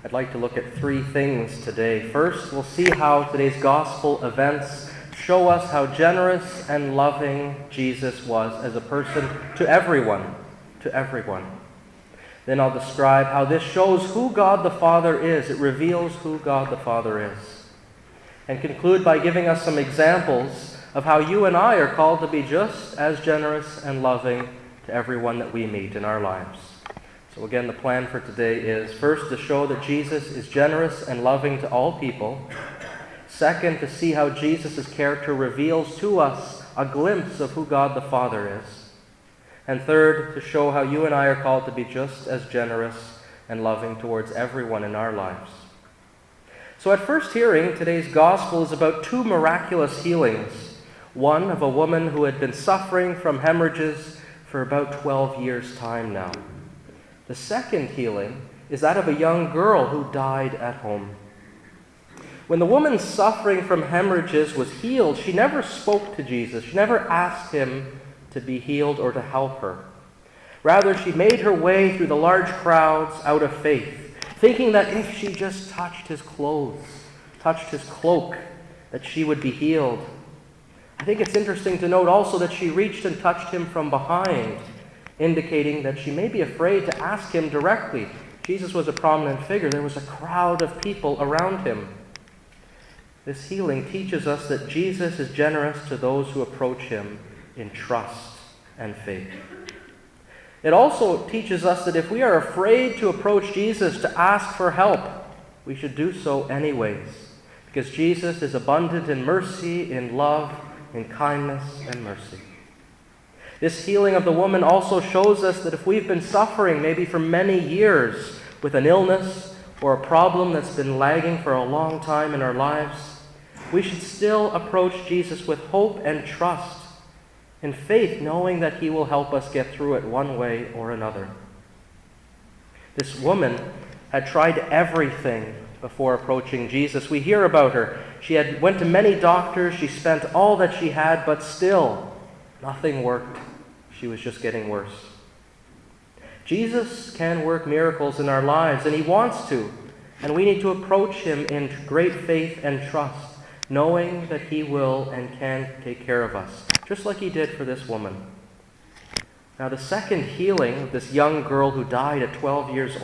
I'd like to look at three things today. First, we'll see how today's gospel events show us how generous and loving Jesus was as a person to everyone. Then I'll describe how this shows who God the Father is. It reveals who God the Father is. And conclude by giving us some examples of how you and I are called to be just as generous and loving to everyone that we meet in our lives. So again, the plan for today is first to show that Jesus is generous and loving to all people. Second, to see how Jesus' character reveals to us a glimpse of who God the Father is. And third, to show how you and I are called to be just as generous and loving towards everyone in our lives. So at first hearing, today's gospel is about two miraculous healings. One of a woman who had been suffering from hemorrhages for about 12 years' time now. The second healing is that of a young girl who died at home. When the woman suffering from hemorrhages was healed, she never spoke to Jesus. She never asked him to be healed or to help her. Rather, she made her way through the large crowds out of faith, thinking that if she just touched his clothes, touched his cloak, that she would be healed. I think it's interesting to note also that she reached and touched him from behind, indicating that she may be afraid to ask him directly. Jesus was a prominent figure. There was a crowd of people around him. This healing teaches us that Jesus is generous to those who approach him in trust and faith. It also teaches us that if we are afraid to approach Jesus to ask for help, we should do so anyways, because Jesus is abundant in mercy, in love, in kindness, and mercy. This healing of the woman also shows us that if we've been suffering maybe for many years with an illness or a problem that's been lagging for a long time in our lives, we should still approach Jesus with hope and trust, in faith, knowing that he will help us get through it one way or another. This woman had tried everything before approaching Jesus. We hear about her. She had went to many doctors. She spent all that she had, but still, nothing worked. She was just getting worse. Jesus can work miracles in our lives, and he wants to. And we need to approach him in great faith and trust, knowing that he will and can take care of us, just like he did for this woman. Now, the second healing of this young girl who died at 12 years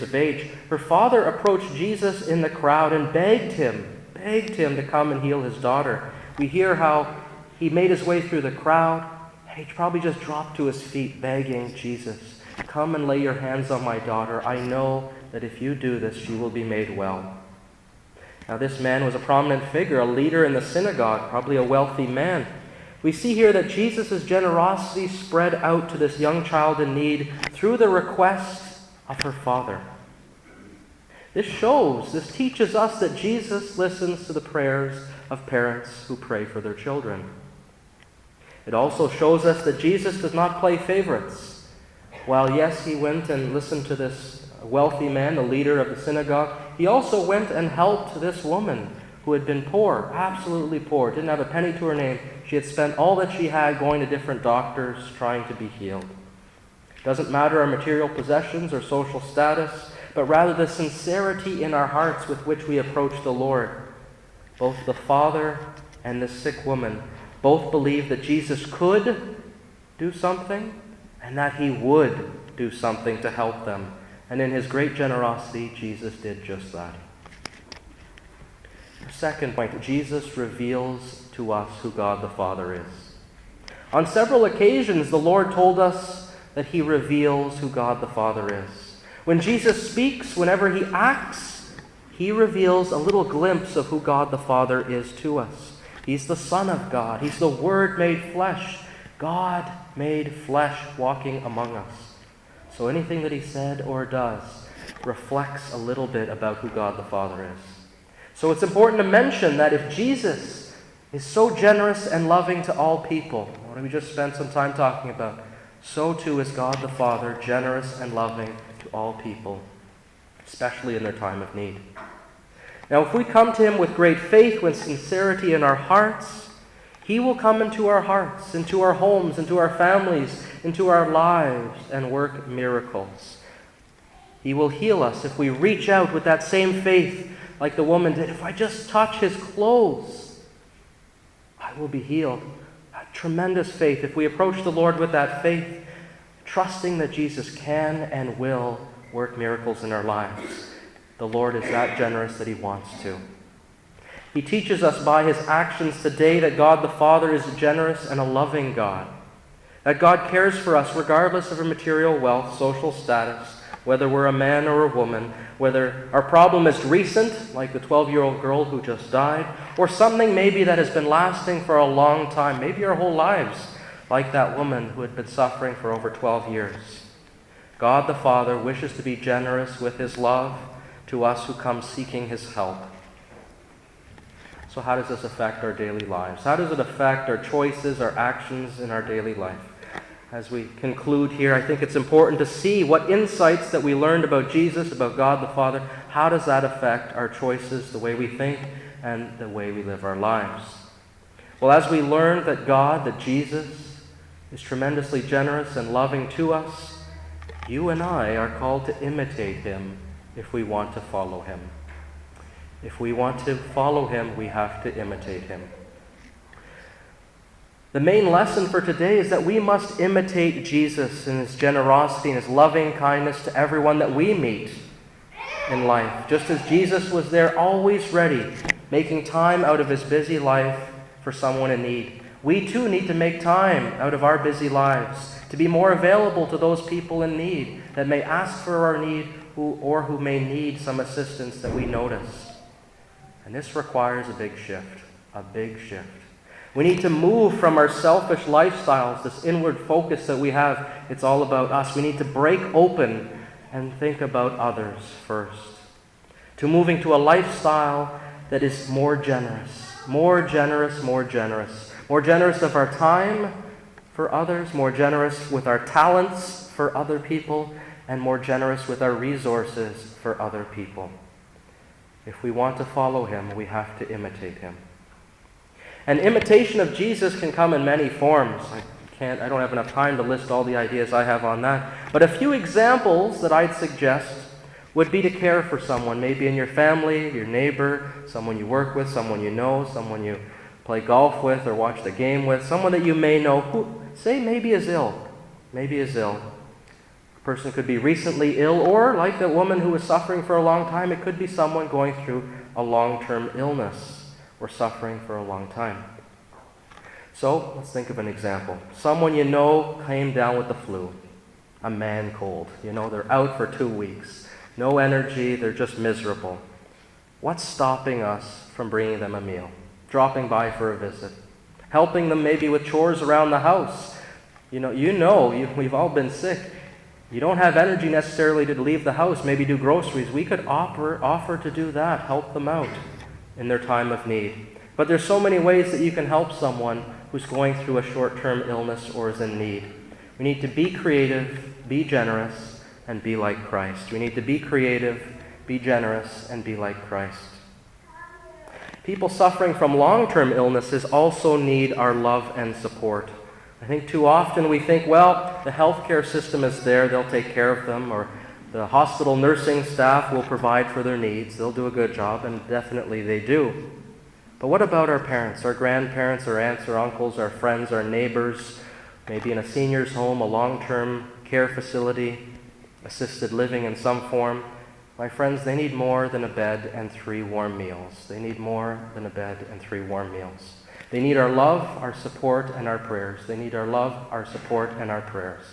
of age, her father approached Jesus in the crowd and begged him to come and heal his daughter. We hear how he made his way through the crowd. He probably just dropped to his feet begging Jesus, "Come and lay your hands on my daughter. I know that if you do this, she will be made well." Now, this man was a prominent figure, a leader in the synagogue, probably a wealthy man. We see here that Jesus' generosity spread out to this young child in need through the request of her father. This teaches us that Jesus listens to the prayers of parents who pray for their children. It also shows us that Jesus does not play favorites. While, yes, he went and listened to this wealthy man, the leader of the synagogue, he also went and helped this woman who had been poor, absolutely poor, didn't have a penny to her name. She had spent all that she had going to different doctors trying to be healed. It doesn't matter our material possessions or social status, but rather the sincerity in our hearts with which we approach the Lord. Both the father and the sick woman both believed that Jesus could do something and that he would do something to help them. And in his great generosity, Jesus did just that. The second point, Jesus reveals to us who God the Father is. On several occasions, the Lord told us that he reveals who God the Father is. When Jesus speaks, whenever he acts, he reveals a little glimpse of who God the Father is to us. He's the Son of God. He's the Word made flesh. God made flesh walking among us. So anything that he said or does reflects a little bit about who God the Father is. So it's important to mention that if Jesus is so generous and loving to all people, what we just spent some time talking about, so too is God the Father generous and loving to all people, especially in their time of need. Now, if we come to him with great faith, with sincerity in our hearts, he will come into our hearts, into our homes, into our families, into our lives, and work miracles. He will heal us if we reach out with that same faith like the woman did. If I just touch his clothes, I will be healed. A tremendous faith. If we approach the Lord with that faith, trusting that Jesus can and will work miracles in our lives, the Lord is that generous that he wants to. He teaches us by his actions today that God the Father is generous and a loving God. That God cares for us regardless of our material wealth, social status, whether we're a man or a woman, whether our problem is recent, like the 12-year-old girl who just died, or something maybe that has been lasting for a long time, maybe our whole lives, like that woman who had been suffering for over 12 years. God the Father wishes to be generous with his love to us who come seeking his help. So how does this affect our daily lives? How does it affect our choices, our actions in our daily life? As we conclude here, I think it's important to see what insights that we learned about Jesus, about God the Father, how does that affect our choices, the way we think, and the way we live our lives? Well, as we learn that God, that Jesus, is tremendously generous and loving to us, you and I are called to imitate him if we want to follow him. If we want to follow him, we have to imitate him. The main lesson for today is that we must imitate Jesus in his generosity and his loving kindness to everyone that we meet in life. Just as Jesus was there, always ready, making time out of his busy life for someone in need. We too need to make time out of our busy lives to be more available to those people in need that may ask for our need or who may need some assistance that we notice. And this requires a big shift, a big shift. We need to move from our selfish lifestyles, this inward focus that we have. It's all about us. We need to break open and think about others first. To moving to a lifestyle that is more generous, more generous, more generous. More generous of our time for others, more generous with our talents for other people, and more generous with our resources for other people. If we want to follow him, we have to imitate him. And imitation of Jesus can come in many forms. I don't have enough time to list all the ideas I have on that. But a few examples that I'd suggest would be to care for someone, maybe in your family, your neighbor, someone you work with, someone you know, someone you play golf with or watch the game with, someone that you may know who, say, maybe is ill. Maybe is ill. A person could be recently ill, or like that woman who was suffering for a long time, it could be someone going through a long-term illness or suffering for a long time. So, let's think of an example. Someone you know came down with the flu, a man cold. You know, they're out for 2 weeks. No energy, they're just miserable. What's stopping us from bringing them a meal? Dropping by for a visit? Helping them maybe with chores around the house? We've all been sick. You don't have energy necessarily to leave the house, maybe do groceries. We could offer to do that, help them out in their time of need. But there's so many ways that you can help someone who's going through a short-term illness or is in need. We need to be creative, be generous, and be like Christ. We need to be creative, be generous, and be like Christ. People suffering from long-term illnesses also need our love and support. I think too often we think, well, the healthcare system is there, they'll take care of them, or the hospital nursing staff will provide for their needs, they'll do a good job, and definitely they do. But what about our parents, our grandparents, our aunts, our uncles, our friends, our neighbors, maybe in a senior's home, a long-term care facility, assisted living in some form? My friends, they need more than a bed and 3 warm meals. They need more than a bed and 3 warm meals. They need our love, our support, and our prayers. They need our love, our support, and our prayers.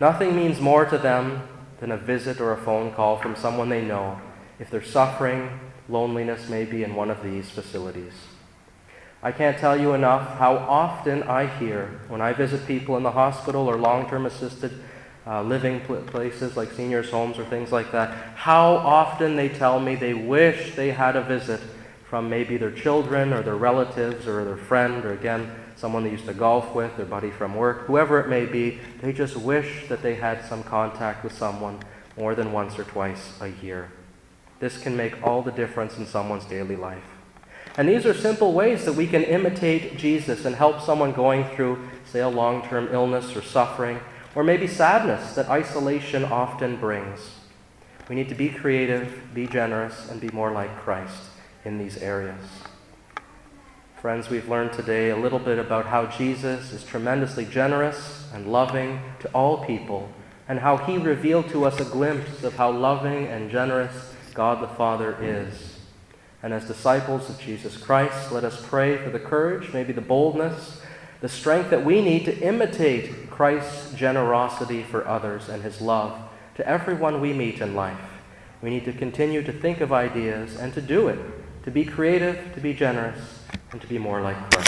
Nothing means more to them than a visit or a phone call from someone they know if they're suffering, loneliness maybe in one of these facilities. I can't tell you enough how often I hear when I visit people in the hospital or long-term assisted living places like seniors' homes or things like that, how often they tell me they wish they had a visit from maybe their children or their relatives or their friend or, again, someone they used to golf with, their buddy from work, whoever it may be. They just wish that they had some contact with someone more than once or twice a year. This can make all the difference in someone's daily life. And these are simple ways that we can imitate Jesus and help someone going through, say, a long-term illness or suffering, or maybe sadness that isolation often brings. We need to be creative, be generous, and be more like Christ in these areas. Friends, we've learned today a little bit about how Jesus is tremendously generous and loving to all people, and how he revealed to us a glimpse of how loving and generous God the Father is. And as disciples of Jesus Christ, let us pray for the courage, maybe the boldness, the strength that we need to imitate Christ's generosity for others and his love to everyone we meet in life. We need to continue to think of ideas and to do it, to be creative, to be generous, and to be more like Christ.